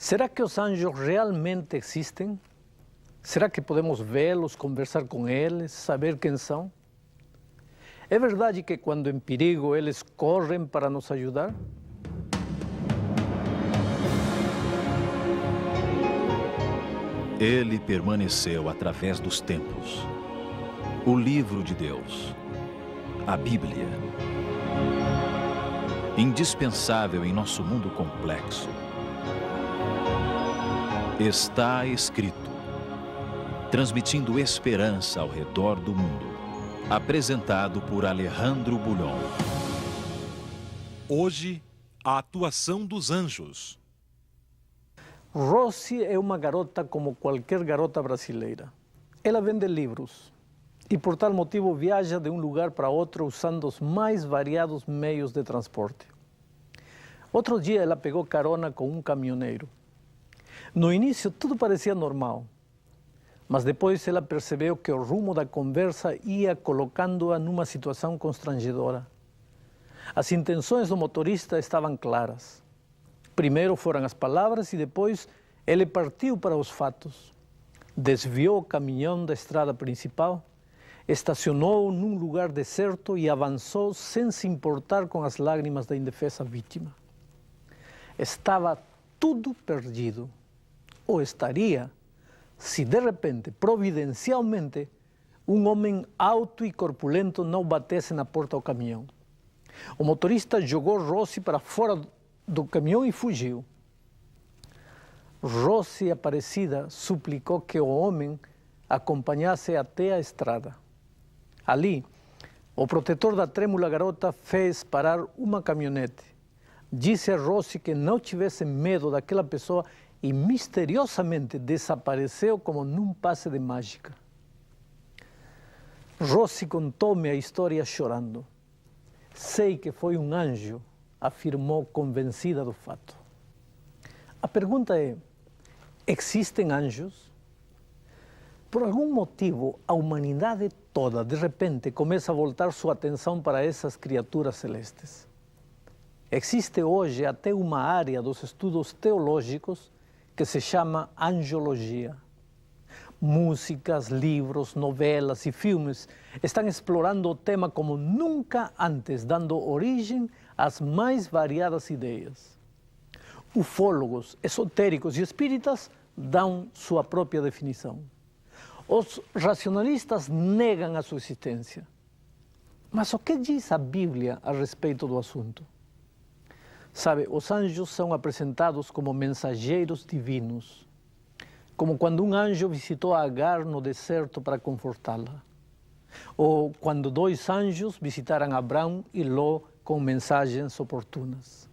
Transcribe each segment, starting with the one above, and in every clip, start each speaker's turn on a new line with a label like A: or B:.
A: Será que os anjos realmente existem? Será que podemos vê-los, conversar com eles, saber quem são? É verdade que quando em perigo eles correm para nos ajudar?
B: Ele permaneceu através dos tempos. O livro de Deus, a Bíblia. Indispensável em nosso mundo complexo. Está escrito, transmitindo esperança ao redor do mundo. Apresentado por Alejandro Bulhon.
C: Hoje, a atuação dos anjos.
A: Rosy é uma garota como qualquer garota brasileira. Ela vende livros e, por tal motivo, viaja de um lugar para outro usando os mais variados meios de transporte. Outro dia, ela pegou carona com um caminhoneiro. No início, tudo parecia normal, mas depois ela percebeu que o rumo da conversa ia colocando-a numa situação constrangedora. As intenções do motorista estavam claras. Primeiro foram as palavras e depois ele partiu para os fatos. Desviou o caminhão da estrada principal, estacionou num lugar deserto e avançou sem se importar com as lágrimas da indefesa vítima. Estava tudo perdido. Ou estaria, se de repente, providencialmente, um homem alto e corpulento não batesse na porta do caminhão. O motorista jogou Rosy para fora do caminhão e fugiu. Rosy Aparecida suplicou que o homem acompanhasse até a estrada. Ali, o protetor da trêmula garota fez parar uma caminhonete. Disse a Rosy que não tivesse medo daquela pessoa e misteriosamente desapareceu como num passe de mágica. Rosy contou-me a história chorando. Sei que foi um anjo, afirmou convencida do fato. A pergunta é, existem anjos? Por algum motivo, a humanidade toda, de repente, começa a voltar sua atenção para essas criaturas celestes. Existe hoje até uma área dos estudos teológicos que se chama angiologia. Músicas, livros, novelas e filmes estão explorando o tema como nunca antes, dando origem às mais variadas ideias. Ufólogos, esotéricos e espíritas dão sua própria definição. Os racionalistas negam a sua existência. Mas o que diz a Bíblia a respeito do assunto? Sabe, os anjos são apresentados como mensageiros divinos, como quando um anjo visitou Agar no deserto para confortá-la, ou quando dois anjos visitaram Abraão e Ló com mensagens oportunas.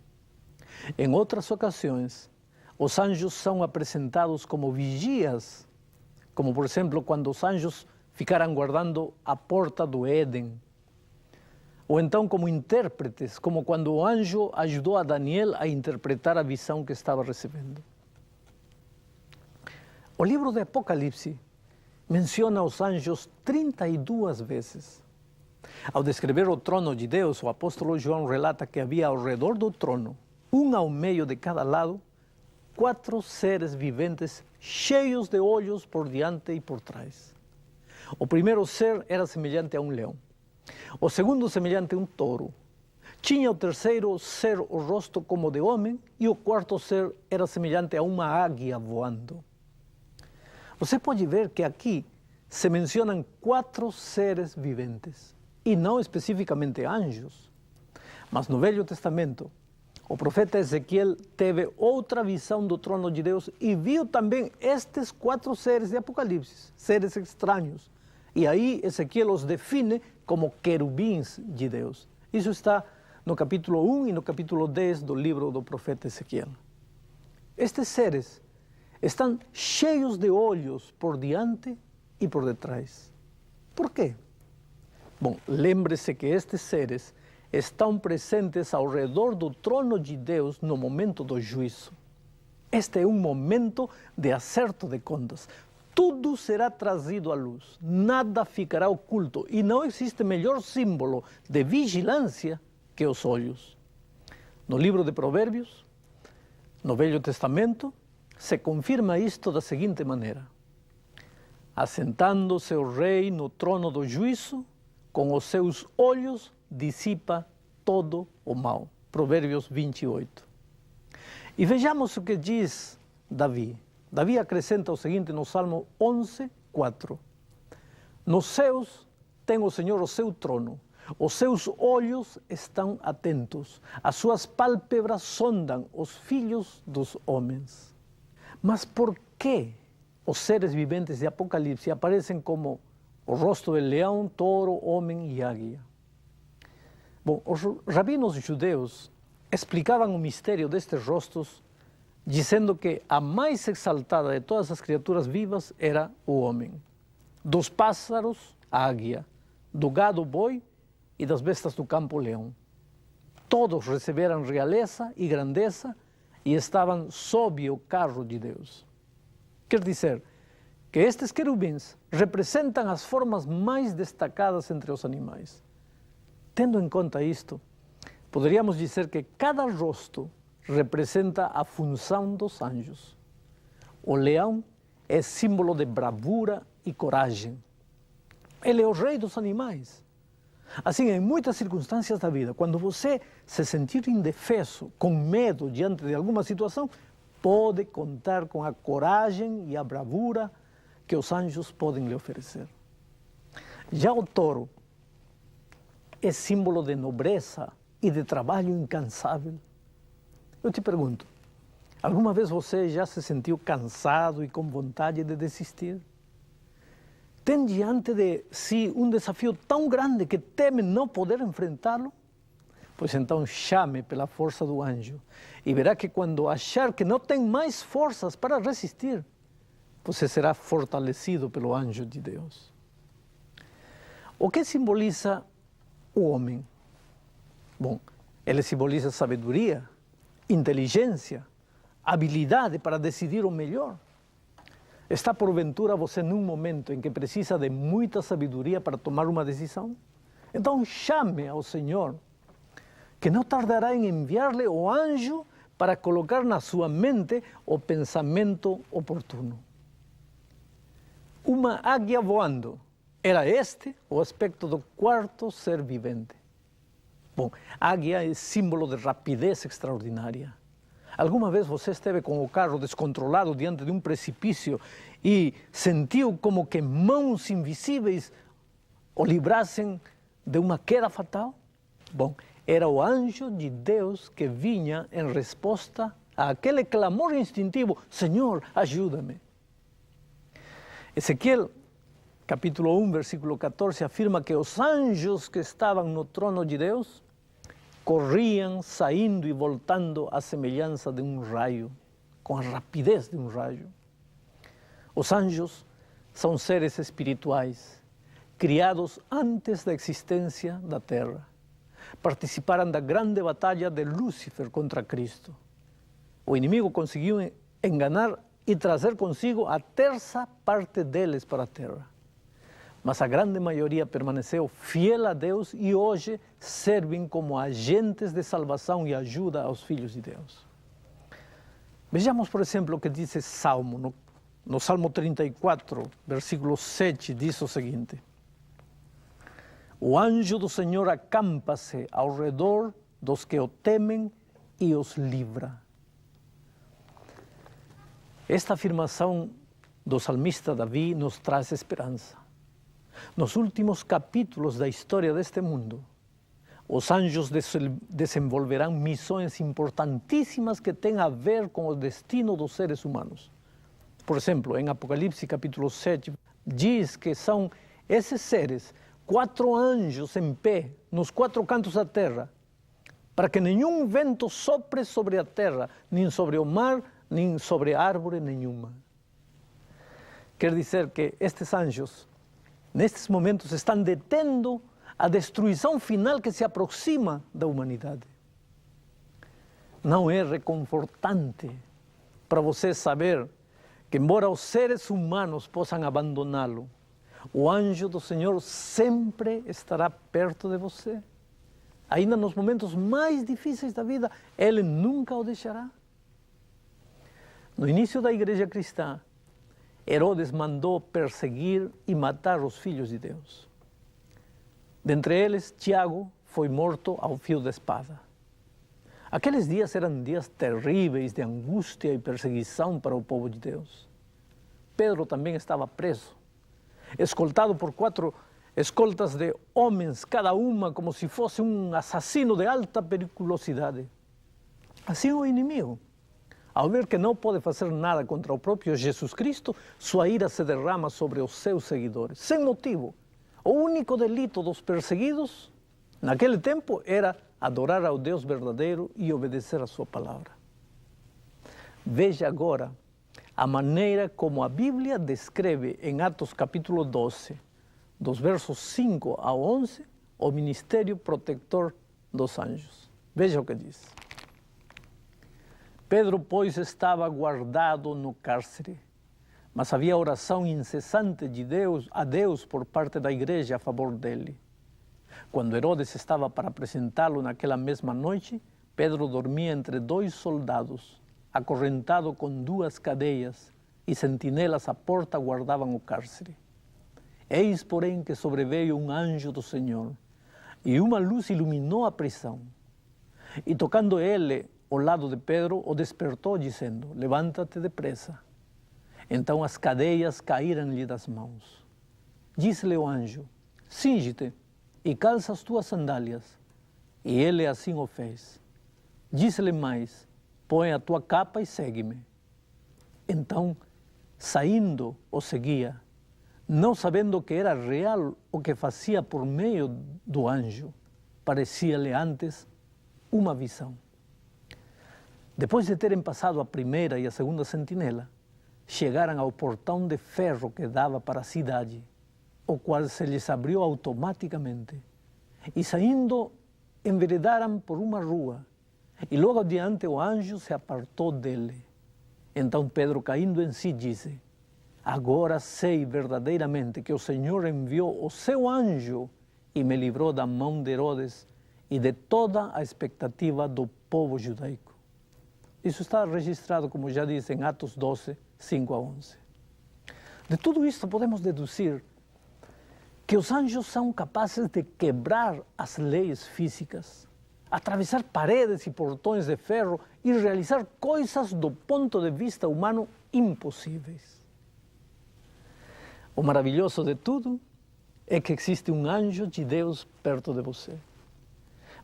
A: Em outras ocasiões, os anjos são apresentados como vigias, como por exemplo quando os anjos ficaram guardando a porta do Éden, ou então como intérpretes, como quando o anjo ajudou a Daniel a interpretar a visão que estava recebendo. O livro de Apocalipse menciona os anjos 32 vezes. Ao descrever o trono de Deus, o apóstolo João relata que havia ao redor do trono, um ao meio de cada lado, 4 seres viventes cheios de olhos por diante e por trás. O primeiro ser era semelhante a um leão. O segundo semelhante a um touro. Tinha o terceiro ser o rosto como de homem e o quarto ser era semelhante a uma águia voando. Você pode ver que aqui se mencionam 4 seres viventes e não especificamente anjos. Mas no Velho Testamento, o profeta Ezequiel teve outra visão do trono de Deus e viu também estes 4 seres de Apocalipse, seres estranhos. E aí Ezequiel os define como querubins de Deus. Isso está no capítulo 1 e no capítulo 10 do livro do profeta Ezequiel. Estes seres estão cheios de olhos por diante e por detrás. Por quê? Bom, lembre-se que estes seres estão presentes ao redor do trono de Deus no momento do juízo. Este é um momento de acerto de contas. Tudo será trazido à luz, nada ficará oculto e não existe melhor símbolo de vigilância que os olhos. No livro de Provérbios, no Velho Testamento, se confirma isto da seguinte maneira: assentando-se o rei no trono do juízo, com os seus olhos dissipa todo o mal. Provérbios 28. E vejamos o que diz Davi. Davi acrescenta o seguinte no Salmo 11, 4. Nos céus tem o Senhor o seu trono, os seus olhos estão atentos, as suas pálpebras sondam os filhos dos homens. Mas por que os seres viventes de Apocalipse aparecem como o rosto de leão, touro, homem e águia? Bom, os rabinos judeus explicavam o mistério destes rostos dizendo que a mais exaltada de todas as criaturas vivas era o homem. Dos pássaros, a águia, do gado, o boi, e das bestas do campo, o leão. Todos receberam realeza e grandeza e estavam sob o carro de Deus. Quer dizer que estes querubins representam as formas mais destacadas entre os animais. Tendo em conta isto, poderíamos dizer que cada rosto representa a função dos anjos. O leão é símbolo de bravura e coragem. Ele é o rei dos animais. Assim, em muitas circunstâncias da vida, quando você se sentir indefeso, com medo diante de alguma situação, pode contar com a coragem e a bravura que os anjos podem lhe oferecer. Já o touro é símbolo de nobreza e de trabalho incansável. Eu te pergunto, alguma vez você já se sentiu cansado e com vontade de desistir? Tem diante de si um desafio tão grande que teme não poder enfrentá-lo? Pois então chame pela força do anjo e verá que quando achar que não tem mais forças para resistir, você será fortalecido pelo anjo de Deus. O que simboliza o homem? Bom, ele simboliza sabedoria, inteligência, habilidade para decidir o melhor. Está porventura você num momento em que precisa de muita sabedoria para tomar uma decisão? Então chame ao Senhor, que não tardará em enviar-lhe o anjo para colocar na sua mente o pensamento oportuno. Uma águia voando, era este o aspecto do quarto ser vivente. Bom, águia é símbolo de rapidez extraordinária. Alguma vez você esteve com o carro descontrolado diante de um precipício e sentiu como que mãos invisíveis o livrassem de uma queda fatal? Bom, era o anjo de Deus que vinha em resposta àquele clamor instintivo: Senhor, ajuda-me. Ezequiel, capítulo 1, versículo 14, afirma que os anjos que estavam no trono de Deus corriam, saindo e voltando à semelhança de um raio, com a rapidez de um raio. Os anjos são seres espirituais, criados antes da existência da terra. Participaram da grande batalha de Lúcifer contra Cristo. O inimigo conseguiu enganar e trazer consigo a terça parte deles para a terra. Mas a grande maioria permaneceu fiel a Deus e hoje servem como agentes de salvação e ajuda aos filhos de Deus. Vejamos, por exemplo, o que diz esse Salmo. No Salmo 34, versículo 7, diz o seguinte: O anjo do Senhor acampa-se ao redor dos que o temem e os livra. Esta afirmação do salmista Davi nos traz esperança. Nos últimos capítulos da história deste mundo, os anjos desenvolverão missões importantíssimas que têm a ver com o destino dos seres humanos. Por exemplo, em Apocalipse capítulo 7, diz que são esses seres 4 anjos em pé nos 4 cantos da terra, para que nenhum vento sopre sobre a terra, nem sobre o mar, nem sobre árvore nenhuma. Quer dizer que estes anjos, nestes momentos, estão detendo a destruição final que se aproxima da humanidade. Não é reconfortante para você saber que, embora os seres humanos possam abandoná-lo, o anjo do Senhor sempre estará perto de você. Ainda nos momentos mais difíceis da vida, ele nunca o deixará. No início da igreja cristã, Herodes mandou perseguir e matar os filhos de Deus. Dentre eles, Tiago foi morto ao fio da espada. Aqueles dias eram dias terríveis de angústia e perseguição para o povo de Deus. Pedro também estava preso, escoltado por 4 escoltas de homens, cada uma como se fosse um assassino de alta periculosidade. Assim o inimigo, ao ver que não pode fazer nada contra o próprio Jesus Cristo, sua ira se derrama sobre os seus seguidores, sem motivo. O único delito dos perseguidos, naquele tempo, era adorar ao Deus verdadeiro e obedecer a sua palavra. Veja agora a maneira como a Bíblia descreve em Atos capítulo 12, dos versos 5 a 11, o ministério protetor dos anjos. Veja o que diz. Pedro, pois, estava guardado no cárcere, mas havia oração incessante a Deus por parte da igreja a favor dele. Quando Herodes estava para apresentá-lo naquela mesma noite, Pedro dormia entre 2 soldados, acorrentado com 2 cadeias, e sentinelas à porta guardavam o cárcere. Eis, porém, que sobreveio um anjo do Senhor, e uma luz iluminou a prisão. E tocando ele ao lado de Pedro, o despertou, dizendo: levanta-te depressa. Então as cadeias caíram-lhe das mãos. Disse-lhe o anjo: cinge-te e calça as tuas sandálias. E ele assim o fez. Disse-lhe mais: põe a tua capa e segue-me. Então, saindo, o seguia, não sabendo que era real o que fazia por meio do anjo. Parecia-lhe antes uma visão. Depois de terem passado a primeira e a segunda sentinela, chegaram ao portão de ferro que dava para a cidade, o qual se lhes abriu automaticamente. E saindo, enveredaram por uma rua, e logo adiante o anjo se apartou dele. Então Pedro, caindo em si, disse: agora sei verdadeiramente que o Senhor enviou o seu anjo e me livrou da mão de Herodes e de toda a expectativa do povo judaico. Isso está registrado, como já disse, em Atos 12, 5 a 11. De tudo isto podemos deduzir que os anjos são capazes de quebrar as leis físicas, atravessar paredes e portões de ferro e realizar coisas do ponto de vista humano impossíveis. O maravilhoso de tudo é que existe um anjo de Deus perto de você.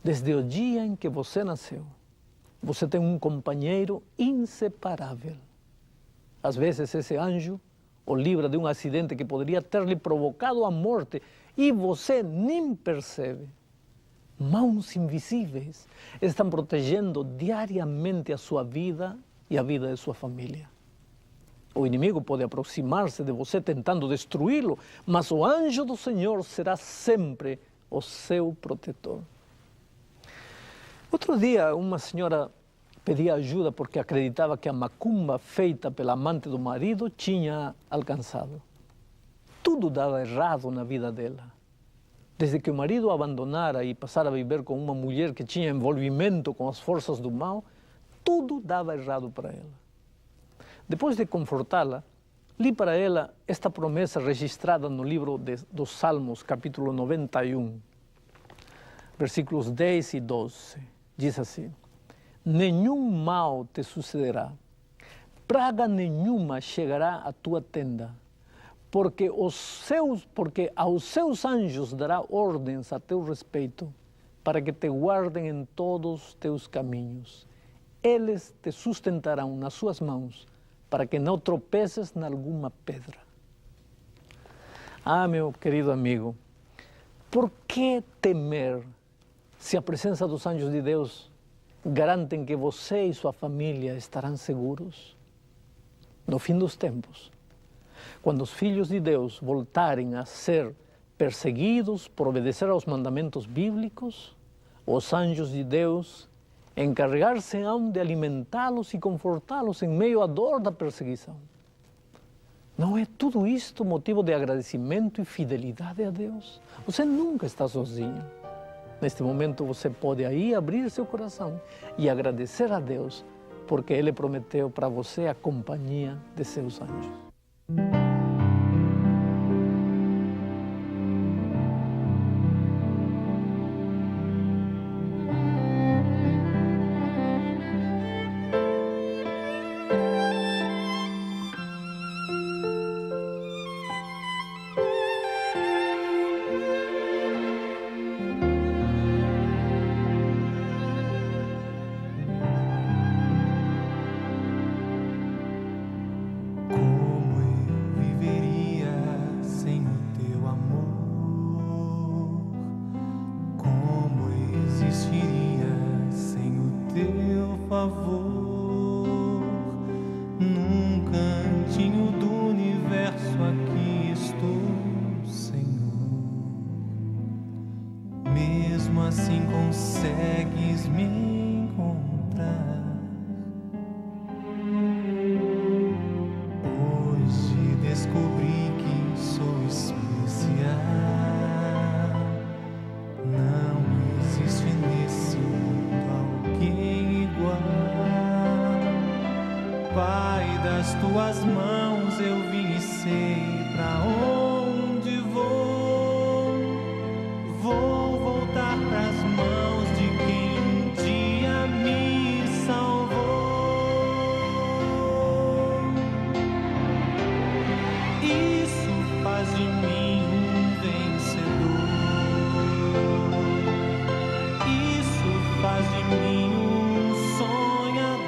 A: Desde o dia em que você nasceu, você tem um companheiro inseparável. Às vezes esse anjo o livra de um acidente que poderia ter lhe provocado a morte e você nem percebe. Mãos invisíveis estão protegendo diariamente a sua vida e a vida de sua família. O inimigo pode aproximar-se de você tentando destruí-lo, mas o anjo do Senhor será sempre o seu protetor. Outro dia, uma senhora pedia ajuda porque acreditava que a macumba feita pela amante do marido tinha alcançado. Tudo dava errado na vida dela. Desde que o marido a abandonara e passara a viver com uma mulher que tinha envolvimento com as forças do mal, tudo dava errado para ela. Depois de confortá-la, li para ela esta promessa registrada no livro dos Salmos, capítulo 91, versículos 10 e 12. Diz assim: nenhum mal te sucederá, praga nenhuma chegará à tua tenda, porque aos seus anjos dará ordens a teu respeito, para que te guardem em todos os teus caminhos. Eles te sustentarão nas suas mãos, para que não tropeces em alguma pedra. Ah, meu querido amigo, por que temer se a presença dos anjos de Deus garantem que você e sua família estarão seguros? No fim dos tempos, quando os filhos de Deus voltarem a ser perseguidos por obedecer aos mandamentos bíblicos, os anjos de Deus encarregar-se-ão de alimentá-los e confortá-los em meio à dor da perseguição. Não é tudo isto motivo de agradecimento e fidelidade a Deus? Você nunca está sozinho. Neste momento você pode aí abrir seu coração e agradecer a Deus porque Ele prometeu para você a companhia de seus anjos.
D: Tuas mãos eu vim e sei pra onde vou. Vou voltar pras mãos de quem um dia me salvou. Isso faz de mim um vencedor. Isso faz de mim um sonhador.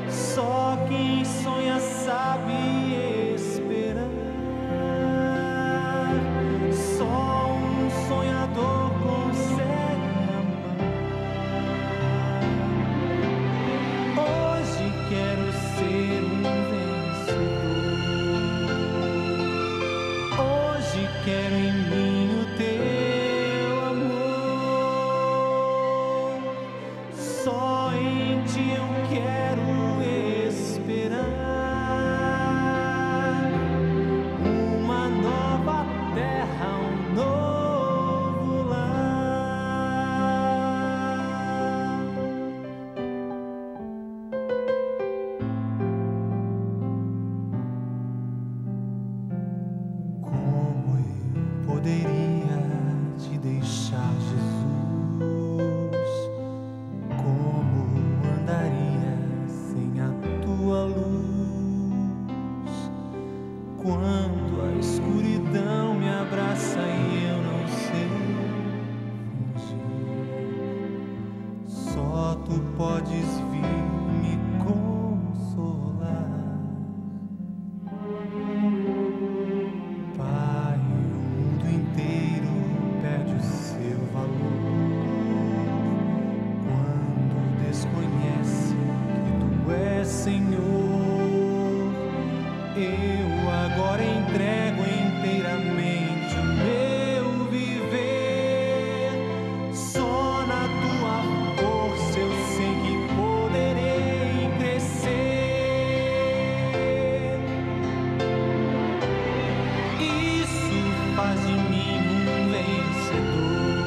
D: Só quem sonha sabe esperar. Só um sonhador consegue amar. Hoje quero ser um vencedor. Hoje quero em mim o teu amor. Só em ti eu quero uma nova terra, um novo lar. Como eu poderia te deixar, Jesus? Como andaria sem a tua luz? Quando a escuridão me abraça e eu não sei fingir, só tu podes vir me consolar. Pai, o mundo inteiro perde o seu valor quando desconhece que tu és Senhor. Eu agora entrego inteiramente o meu viver. Só na tua força eu sei que poderei crescer. Isso faz de mim um vencedor.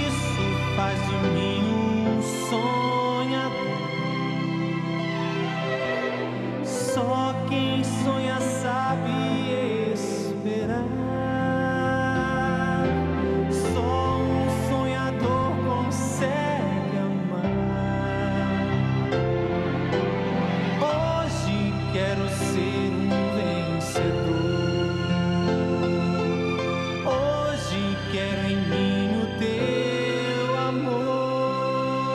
D: Isso faz de mim um sonhador. Só quem sonha sabe esperar. Só um sonhador consegue amar. Hoje quero ser um vencedor. Hoje quero em mim o teu amor.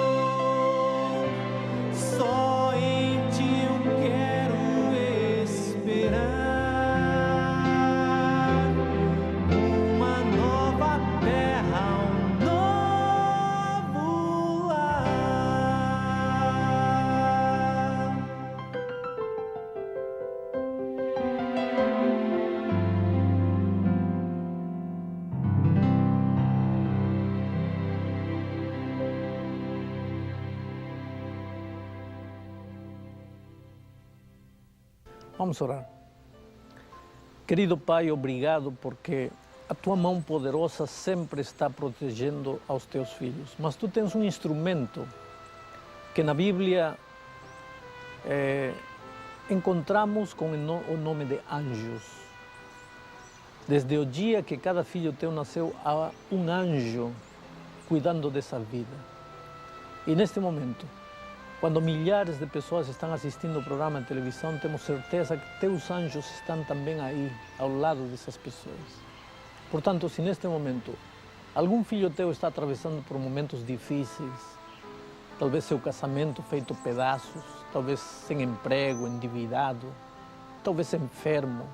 D: Só em ti eu quero esperar. Uma nova terra, um novo lar.
A: Vamos orar. Querido Pai, obrigado porque a tua mão poderosa sempre está protegendo aos teus filhos, mas tu tens um instrumento que na Bíblia encontramos com o nome de anjos. Desde o dia que cada filho teu nasceu, há um anjo cuidando dessa vida. E neste momento, quando milhares de pessoas estão assistindo o programa de televisão, temos certeza que teus anjos estão também aí, ao lado dessas pessoas. Portanto, se neste momento algum filho teu está atravessando por momentos difíceis, talvez seu casamento feito pedaços, talvez sem emprego, endividado, talvez enfermo,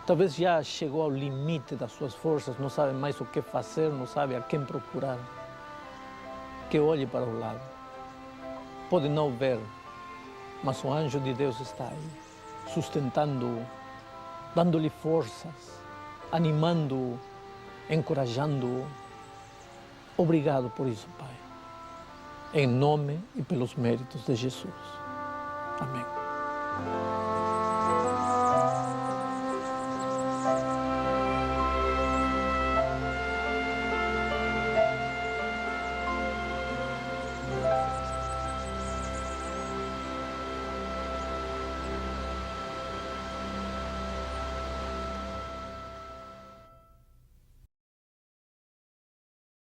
A: talvez já chegou ao limite das suas forças, não sabe mais o que fazer, não sabe a quem procurar, que olhe para o lado. Pode não ver, mas o anjo de Deus está aí, sustentando-o, dando-lhe forças, animando-o, encorajando-o. Obrigado por isso, Pai. Em nome e pelos méritos de Jesus. Amém.